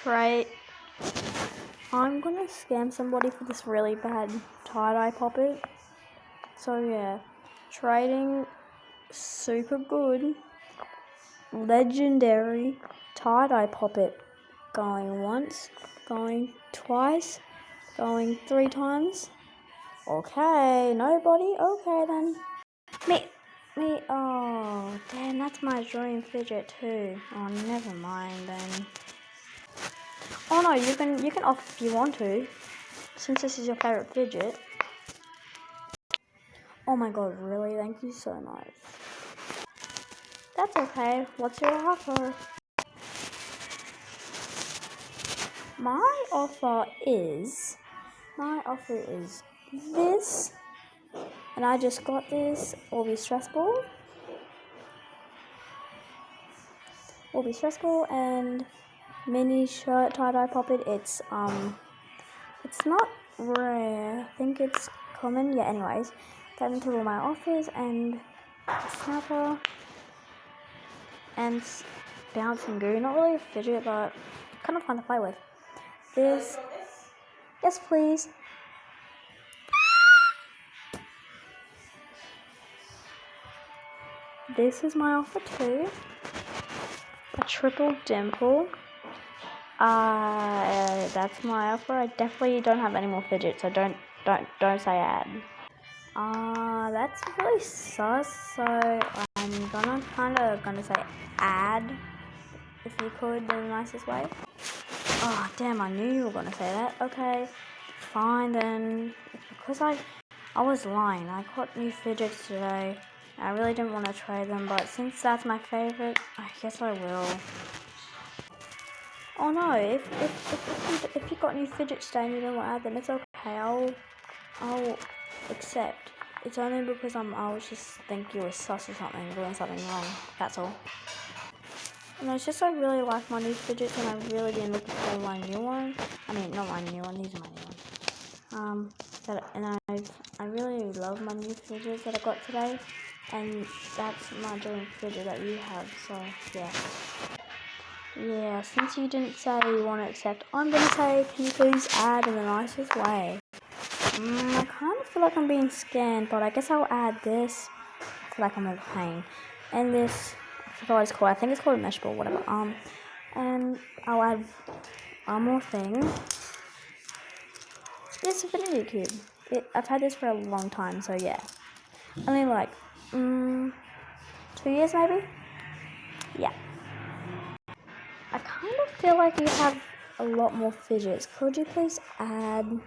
Right. I'm gonna scam somebody for this really bad tie-dye poppet. So yeah, trading super good, legendary tie-dye poppet. Going once, going twice, going 3 times. Okay, nobody? Okay then. Me, oh, damn, that's my dream fidget too. Oh, never mind then. Oh no, you can off if you want to, since this is your favorite fidget. Oh my god, really? Thank you so much. That's okay. What's your offer? My offer is this, and I just got this. Will be stressful, and mini shirt tie-dye poppet. It's not rare. I think it's common. Yeah. Anyways, that into all my offers and snapper and bouncing goo. Not really a fidget, but kind of fun to play with. This, yes please. This is my offer too. A triple dimple. That's my offer. I definitely don't have any more fidgets, so don't say add. That's really sus. So I'm gonna say add, if you could, in the nicest way. Oh damn! I knew you were gonna say that. Okay, fine then. Because I was lying. I caught new fidgets today. I really didn't want to trade them, but since that's my favorite, I guess I will. Oh no, if you got new fidgets today and you don't want to add them, it's okay. I'll accept. It's only because I was just think you were sus or something, doing something wrong. That's all. And it's just I really like my new fidgets, and I've really been looking for my new one. I mean, not my new one. These are my new ones. I really love my new fidgets that I got today, and that's my dream fidget that you have. So yeah. Yeah, since you didn't say you want to accept, I'm going to say, can you please add in the nicest way? I kind of feel like I'm being scammed, but I guess I'll add this. I feel like I'm in pain. And this, I forgot what it's called. I think it's called a mesh ball, whatever. And I'll add one more thing. This infinity cube. I've had this for a long time, so yeah. Only like, 2 years maybe? Yeah. I kind of feel like you have a lot more fidgets. Could you please add?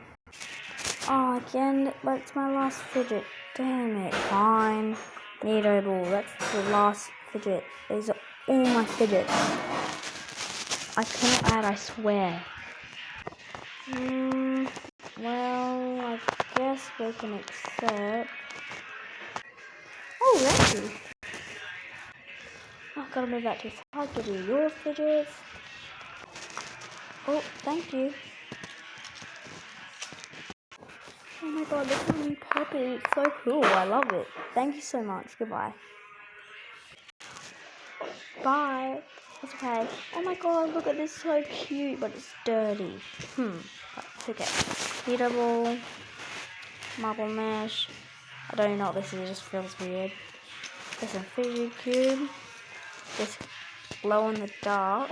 Oh, again, but it's my last fidget. Damn it. Fine. Nido ball. That's the last fidget. These are all my fidgets. I cannot add, I swear. Well, I guess we can accept. Oh, thank you. I've got to move that too far. Give you your fidgets. Oh, thank you. Oh my god, look at my new puppy. It's so cool. I love it. Thank you so much. Goodbye. Bye. It's okay. Oh my god, look at this. So cute, but it's dirty. Okay. Heater ball. Marble mesh. I don't know what this is. It just feels weird. There's a Fidget cube. This glow in the dark.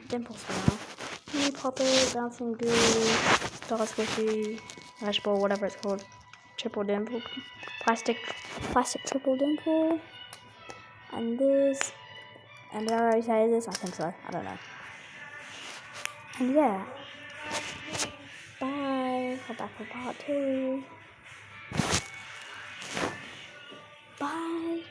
Dimple smell. Mini poppet, bouncing goo, star squishy, mesh ball, whatever it's called. Triple dimple. Plastic triple dimple. And this. And did I already say this? I think so. I don't know. And yeah. Bye. Come back for part 2. Bye.